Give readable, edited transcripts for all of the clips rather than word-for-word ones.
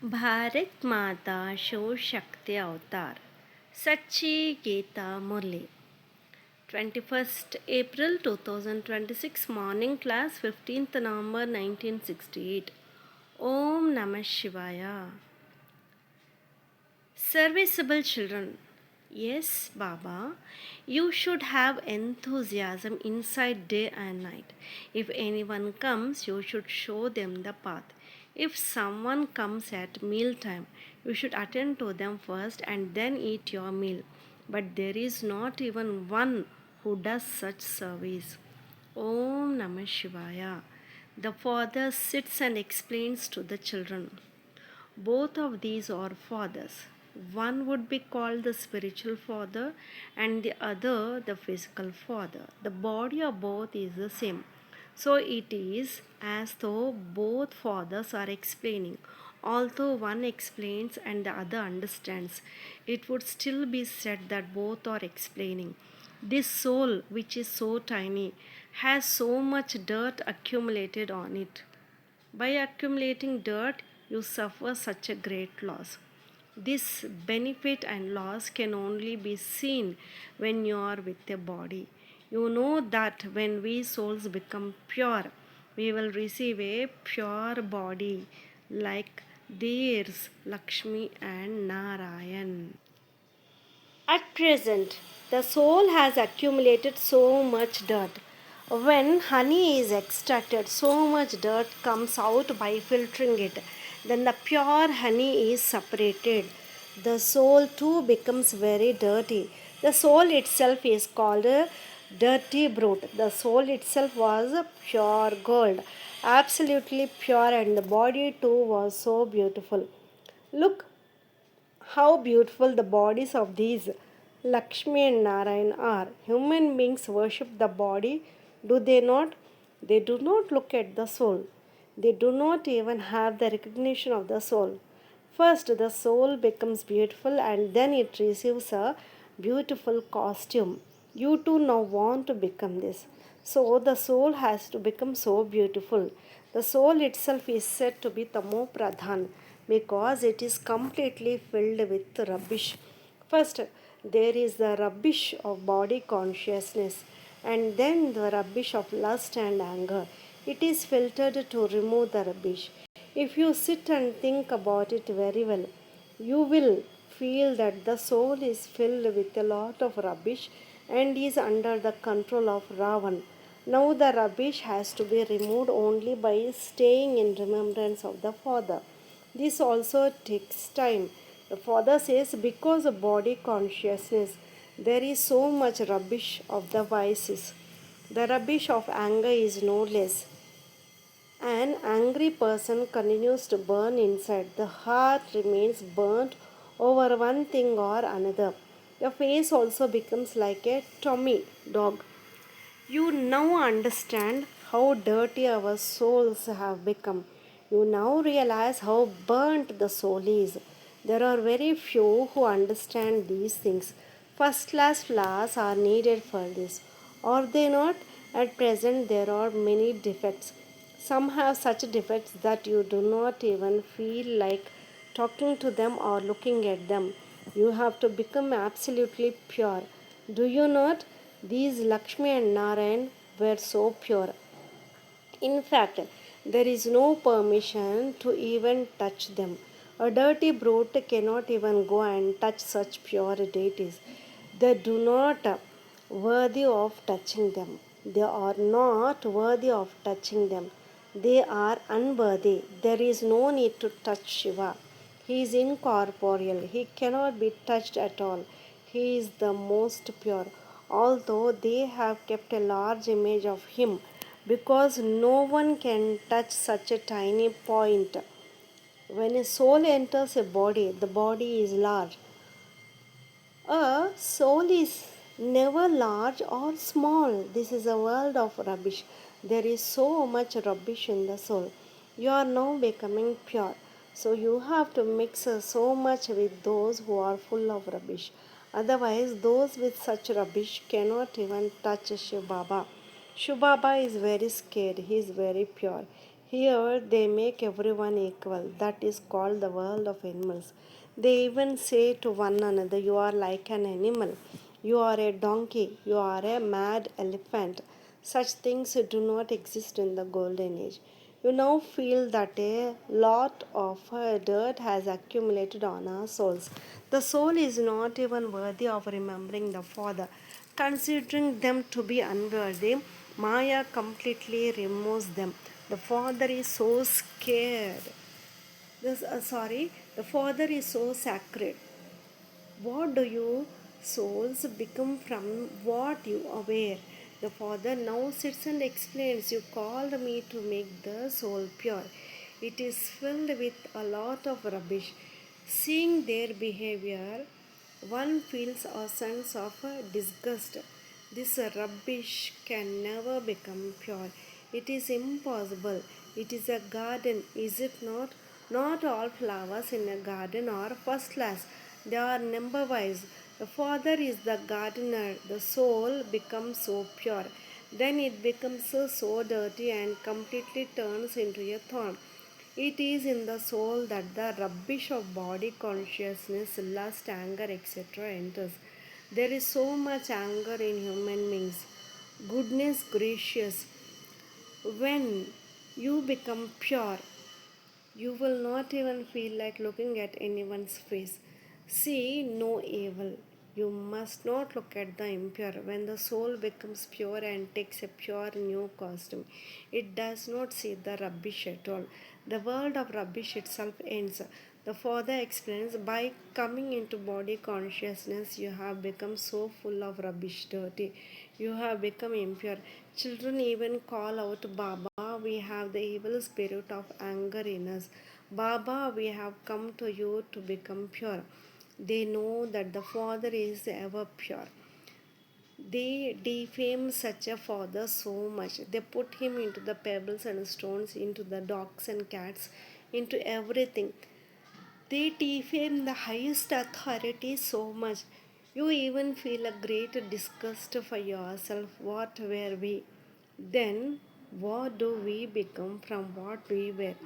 Bharat Mata show Shakti Avtar Sachchi Geeta Murli 21st April 2026 Morning Class 15th November 1968 Om Namah Shivaya. Serviceable children. Yes, Baba, you should have enthusiasm inside day and night. If anyone comes, you should show them the path. If someone comes at mealtime, you should attend to them first and then eat your meal. But there is not even one who does such service. Om Namah Shivaya. The father sits and explains to the children. Both of these are fathers. One would be called the spiritual father and the other the physical father. The body of both is the same. So it is as though both fathers are explaining. Although one explains and the other understands, it would still be said that both are explaining. This soul, which is so tiny, has so much dirt accumulated on it. By accumulating dirt, you suffer such a great loss. This benefit and loss can only be seen when you are with a body. You know that when we souls become pure, we will receive a pure body like theirs, Lakshmi and Narayan. At present, the soul has accumulated so much dirt. When honey is extracted, so much dirt comes out by filtering it. Then the pure honey is separated. The soul too becomes very dirty. The soul itself is called a dirty brute. The soul itself was pure gold, absolutely pure, and the body too was so beautiful. Look how beautiful the bodies of these Lakshmi and Narayan are. Human beings worship the body, do they not? They do not look at the soul. They do not even have the recognition of the soul. First, the soul becomes beautiful and then it receives a beautiful costume. You too now want to become this. So, the soul has to become so beautiful. The soul itself is said to be Tamo Pradhan because it is completely filled with rubbish. First, there is the rubbish of body consciousness and then the rubbish of lust and anger. It is filtered to remove the rubbish. If you sit and think about it very well, you will feel that the soul is filled with a lot of rubbish and is under the control of Ravan. Now the rubbish has to be removed only by staying in remembrance of the Father. This also takes time. The Father says, because of body consciousness, there is so much rubbish of the vices. The rubbish of anger is no less. An angry person continues to burn inside. The heart remains burnt over one thing or another. The face also becomes like a Tommy dog. You now understand how dirty our souls have become. You now realize how burnt the soul is. There are very few who understand these things. First class flowers are needed for this. Are they not? At present, there are many defects. Some have such defects that you do not even feel like talking to them or looking at them. You have to become absolutely pure. Do you not? These Lakshmi and Narayan were so pure. In fact, there is no permission to even touch them. A dirty brute cannot even go and touch such pure deities. They do not worthy of touching them. They are not worthy of touching them. They are unworthy. There is no need to touch Shiva. He is incorporeal. He cannot be touched at all. He is the most pure. Although they have kept a large image of him, because no one can touch such a tiny point. When a soul enters a body, the body is large. A soul is never large or small. This is a world of rubbish. There is so much rubbish in the soul. You are now becoming pure. So you have to mix so much with those who are full of rubbish. Otherwise, those with such rubbish cannot even touch Shiv Baba. Shiv Baba is very scared. He is very pure. Here they make everyone equal. That is called the world of animals. They even say to one another, "You are like an animal. You are a donkey. You are a mad elephant." Such things do not exist in the golden age. You now feel that a lot of dirt has accumulated on our souls. The soul is not even worthy of remembering the Father. Considering them to be unworthy, Maya completely removes them. The Father is so scared. The Father is so sacred. What do you souls become from what you aware? The Father now sits and explains, "You called me to make the soul pure. It is filled with a lot of rubbish." Seeing their behavior, one feels a sense of disgust. This rubbish can never become pure. It is impossible. It is a garden, is it not? Not all flowers in a garden are first class. They are number wise. The Father is the gardener. The soul becomes so pure. Then it becomes so dirty and completely turns into a thorn. It is in the soul that the rubbish of body consciousness, lust, anger, etc. enters. There is so much anger in human beings. Goodness gracious, when you become pure, you will not even feel like looking at anyone's face. See no evil. You must not look at the impure. When the soul becomes pure and takes a pure new costume, it does not see the rubbish at all. The world of rubbish itself ends. The Father explains, by coming into body consciousness, you have become so full of rubbish, dirty. You have become impure. Children even call out, "Baba, we have the evil spirit of anger in us. Baba, we have come to you to become pure." They know that the Father is ever pure. They defame such a father so much. They put him into the pebbles and stones, into the dogs and cats, into everything. They defame the highest authority so much. You even feel a great disgust for yourself. What were we? Then, what do we become from what we were?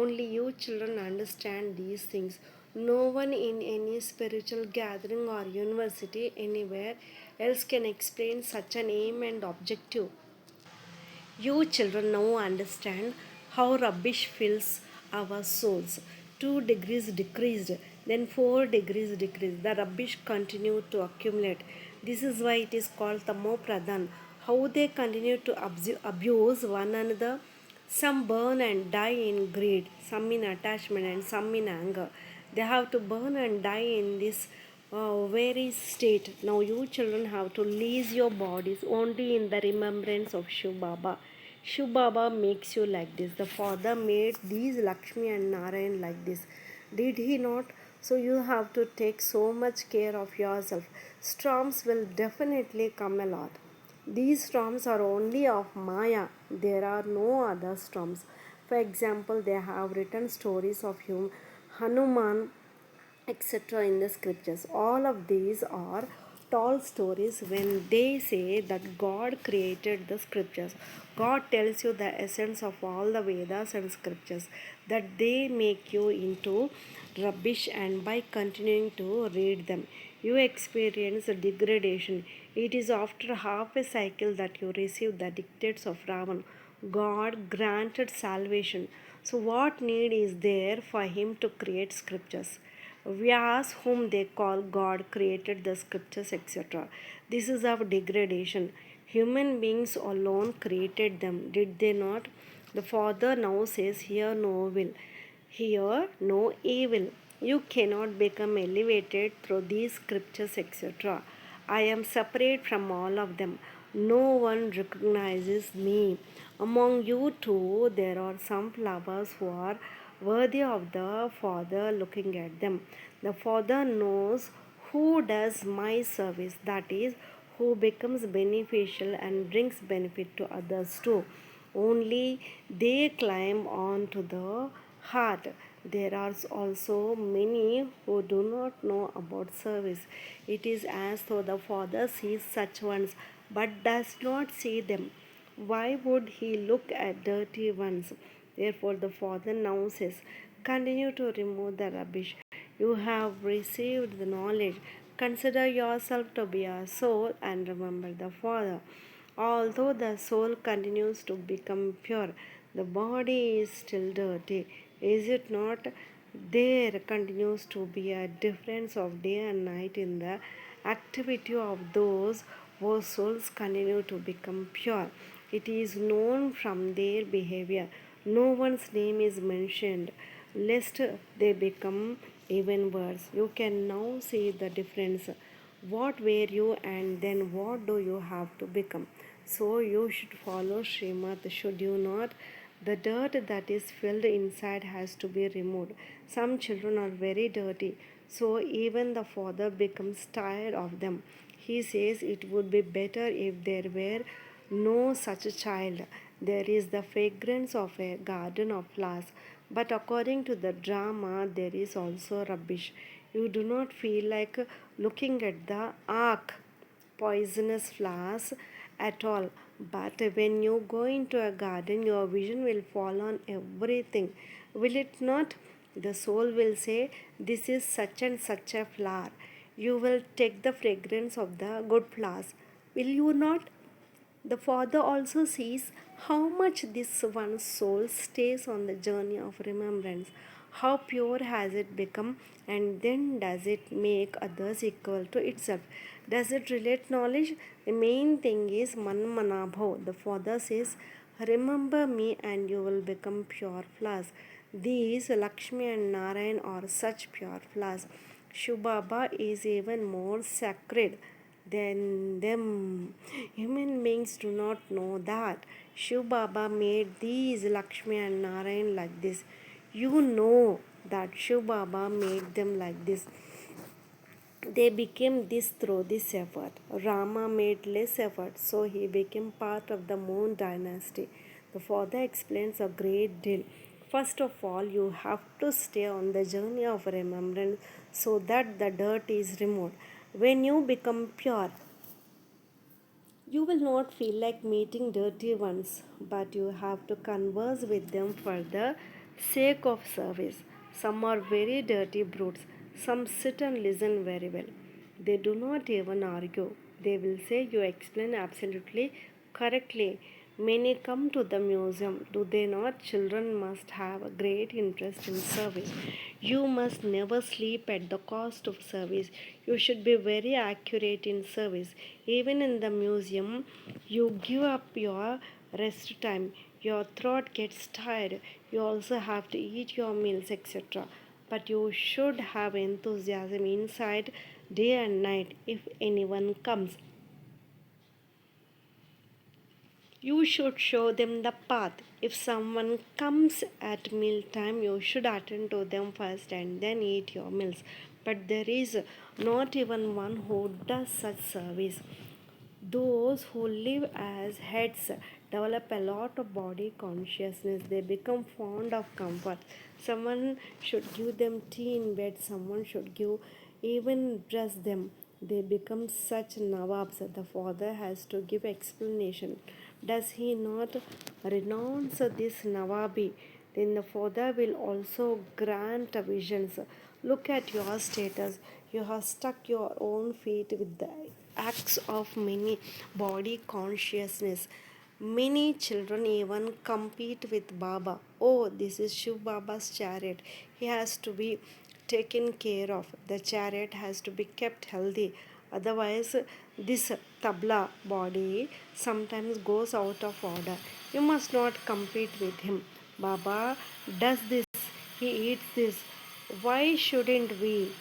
Only you children understand these things. No one in any spiritual gathering or university anywhere else can explain such an aim and objective. You children now understand how rubbish fills our souls. 2 degrees decreased, then 4 degrees decreased. The rubbish continued to accumulate. This is why it is called Tamo Pradhan. How they continue to abuse one another. Some burn and die in greed, some in attachment, and some in anger. They have to burn and die in this very state. Now, you children have to lease your bodies only in the remembrance of Shiv Baba. Shiv Baba makes you like this. The Father made these Lakshmi and Narayan like this. Did he not? So, you have to take so much care of yourself. Storms will definitely come a lot. These storms are only of Maya. There are no other storms. For example, they have written stories of Hanuman, etc. in the scriptures. All of these are tall stories when they say that God created the scriptures. God tells you the essence of all the Vedas and scriptures, that they make you into rubbish, and by continuing to read them, you experience degradation. It is after half a cycle that you receive the dictates of Ravan. God granted salvation. So, what need is there for him to create scriptures? Vyas, whom they call God, created the scriptures, etc. This is of degradation. Human beings alone created them, did they not? The Father now says, "Here no will, here no evil." You cannot become elevated through these scriptures, etc. I am separate from all of them. No one recognizes me. Among you too, there are some flowers who are worthy of the Father looking at them. The Father knows who does my service, that is, who becomes beneficial and brings benefit to others too. Only they climb on to the heart. There are also many who do not know about service. It is as though the Father sees such ones but does not see them. Why would he look at dirty ones? Therefore, the Father now says, continue to remove the rubbish. You have received the knowledge. Consider yourself to be a soul and remember the Father. Although the soul continues to become pure, the body is still dirty. Is it not? There continues to be a difference of day and night in the activity of those whose souls continue to become pure. It is known from their behavior. No one's name is mentioned, lest they become even worse. You can now see the difference. What were you and then what do you have to become? So you should follow Srimad, should you not? The dirt that is filled inside has to be removed. Some children are very dirty, so even the father becomes tired of them. He says it would be better if there were no such a child. There is the fragrance of a garden of flowers, but according to the drama, there is also rubbish. You do not feel like looking at the ark poisonous flowers at all. But when you go into a garden, your vision will fall on everything. Will it not? The soul will say, this is such and such a flower. You will take the fragrance of the good flowers. Will you not? The Father also sees how much this one soul stays on the journey of remembrance. How pure has it become, and then does it make others equal to itself? Does it relate knowledge? The main thing is Manmanabho. The Father says, remember me and you will become pure flowers. These Lakshmi and Narayan are such pure flowers. Shubaba is even more sacred than them. Human beings do not know that. Shiv Baba made these Lakshmi and Narayan like this. You know that Shiv Baba made them like this. They became this through this effort. Rama made less effort, so he became part of the Moon dynasty. The father explains a great deal. First of all, you have to stay on the journey of remembrance so that the dirt is removed. When you become pure, you will not feel like meeting dirty ones, but you have to converse with them for the sake of service. Some are very dirty brutes. Some sit and listen very well. They do not even argue. They will say you explain absolutely correctly. Many come to the museum, do they not? Children must have a great interest in service. You must never sleep at the cost of service. You should be very accurate in service. Even in the museum, you give up your rest time. Your throat gets tired. You also have to eat your meals, etc. But you should have enthusiasm inside day and night if anyone comes. You should show them the path. If someone comes at mealtime, you should attend to them first and then eat your meals. But there is not even one who does such service. Those who live as heads develop a lot of body consciousness. They become fond of comfort. Someone should give them tea in bed, someone should give even dress them. They become such nawabs. The father has to give explanation. Does he not renounce this nawabi? Then the father will also grant visions. Look at your status. You have stuck your own feet with the acts of many body consciousness. Many children even compete with Baba. Oh, this is Shiv Baba's chariot. He has to be taken care of. The chariot has to be kept healthy. Otherwise, this tabla body sometimes goes out of order. You must not compete with him. Baba does this, he eats this. Why shouldn't we?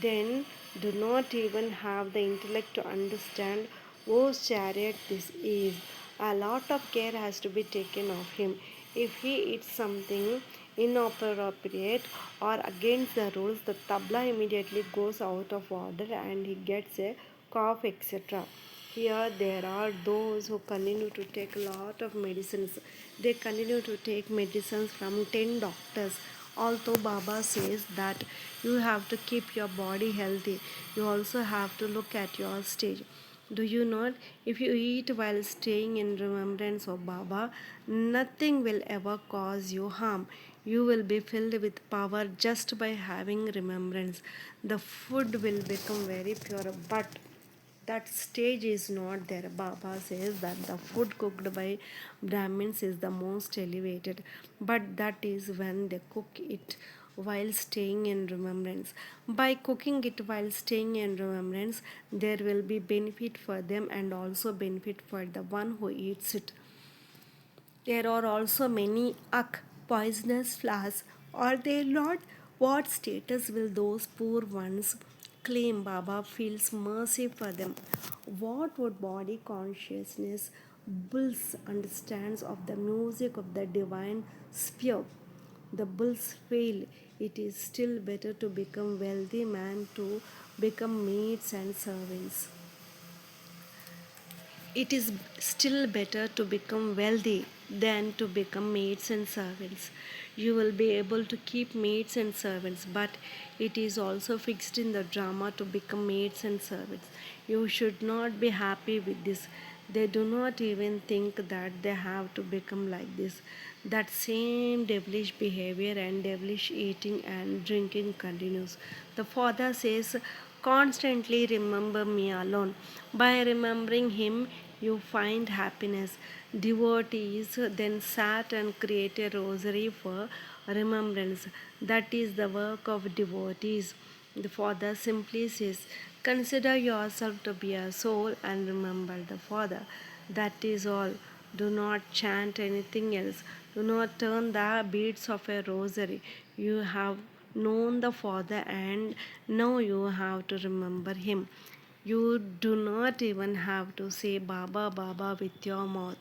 Then do not even have the intellect to understand whose chariot this is. A lot of care has to be taken of him. If he eats something inappropriate or against the rules, the tabla immediately goes out of order and he gets a cough, etc. Here there are those who continue to take a lot of medicines. They continue to take medicines from 10 doctors. Although Baba says that you have to keep your body healthy, you also have to look at your stage. Do you not? If you eat while staying in remembrance of Baba, nothing will ever cause you harm. You will be filled with power just by having remembrance. The food will become very pure, but that stage is not there. Baba says that the food cooked by Brahmins is the most elevated, but that is when they cook it while staying in remembrance. By cooking it while staying in remembrance, there will be benefit for them and also benefit for the one who eats it. There are also many poisonous flowers. Are they not? What status will those poor ones claim? Baba feels mercy for them. What would body consciousness bulls understands of the music of the divine sphere? The bulls fail. It is still better to become wealthy man to become maids and servants. It is still better to become wealthy than to become maids and servants. You will be able to keep maids and servants, but it is also fixed in the drama to become maids and servants. You should not be happy with this. They do not even think that they have to become like this. That same devilish behavior and devilish eating and drinking continues. The father says, constantly remember me alone. By remembering him, you find happiness. Devotees then sat and created a rosary for remembrance. That is the work of devotees. The Father simply says, consider yourself to be a soul and remember the Father. That is all. Do not chant anything else. Do not turn the beads of a rosary. You have known the Father and now you have to remember Him. You do not even have to say Baba Baba with your mouth.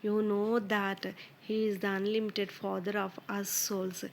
You know that He is the unlimited Father of us souls.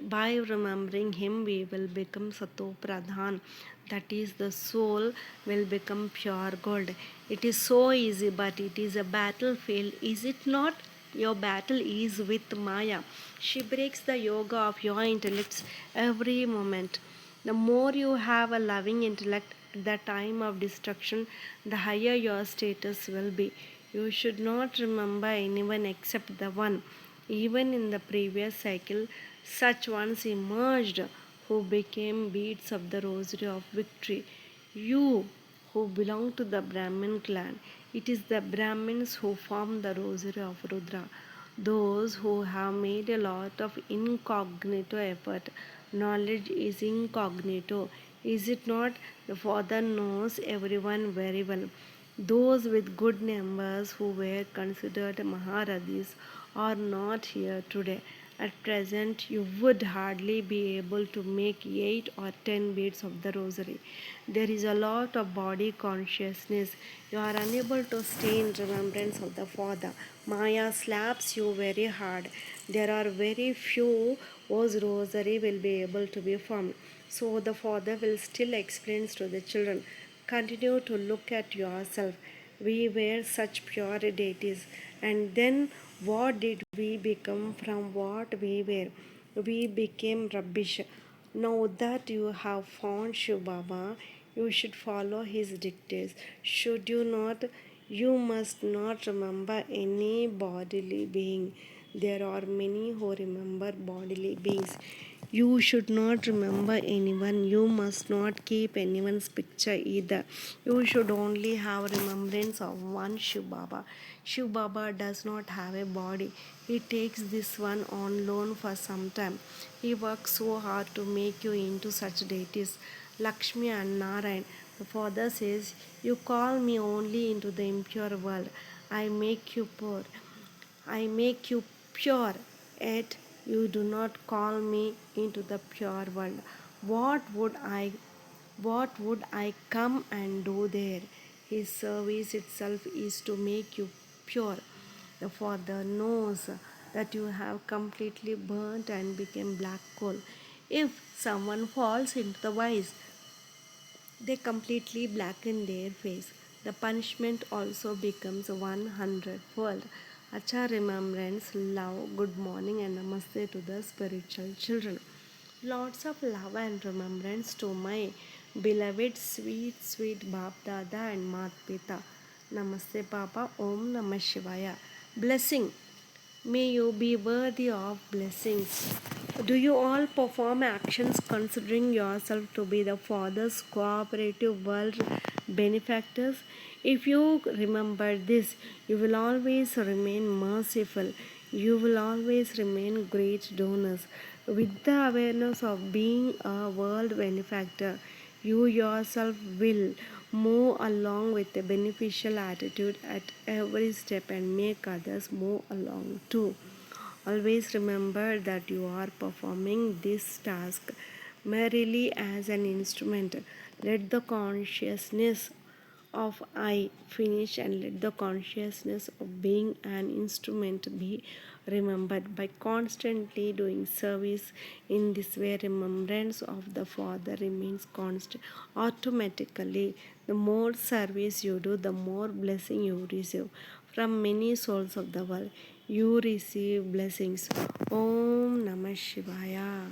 By remembering Him, we will become Sato Pradhan. That is, the soul will become pure gold. It is so easy, but it is a battlefield, is it not? Your battle is with Maya. She breaks the yoga of your intellects every moment. The more you have a loving intellect at the time of destruction, the higher your status will be. You should not remember anyone except the one. Even in the previous cycle, such ones emerged who became beads of the rosary of victory. You who belong to the Brahmin clan, it is the Brahmins who form the rosary of Rudra. Those who have made a lot of incognito effort. Knowledge is incognito, is it not? The Father knows everyone very well. Those with good numbers who were considered Maharadis are not here today. At present, you would hardly be able to make 8 or 10 beads of the rosary. There is a lot of body consciousness. You are unable to stay in remembrance of the Father. Maya slaps you very hard. There are very few whose rosary will be able to be formed. So the Father will still explain to the children. Continue to look at yourself. We were such pure deities. And then what did we become from what we were? We became rubbish. Now that you have found Shiv Baba, you should follow his dictates. Should you not? You must not remember any bodily being. There are many who remember bodily beings. You should not remember anyone. You must not keep anyone's picture either. You should only have remembrance of one Shiv Baba. Shiv Baba does not have a body. He takes this one on loan for some time. He works so hard to make you into such deities, Lakshmi and Narayan. The Father says, you call me only into the impure world. I make you poor. I make you pure, yet you do not call me into the pure world. What would I what would I come and do there? His service itself is to make you pure. The Father knows that you have completely burnt and become black coal. If someone falls into the vice, they completely blacken their face. The punishment also becomes 100-fold. Acha remembrance, love, good morning, and namaste to the spiritual children. Lots of love and remembrance to my beloved sweet, sweet Bap Dada and Mat Pita. Namaste Baba. Om Namah Shivaya. Blessing. May you be worthy of blessings. Do you all perform actions considering yourself to be the Father's cooperative world benefactors? If you remember this, you will always remain merciful. You will always remain great donors. With the awareness of being a world benefactor, you yourself will move along with a beneficial attitude at every step and make others move along too. Always remember that you are performing this task merely as an instrument. Let the consciousness of I finish and let the consciousness of being an instrument be remembered. By constantly doing service in this way, remembrance of the Father remains constant. Automatically, the more service you do, the more blessing you receive from many souls of the world. You receive blessings. Om Namah Shivaya.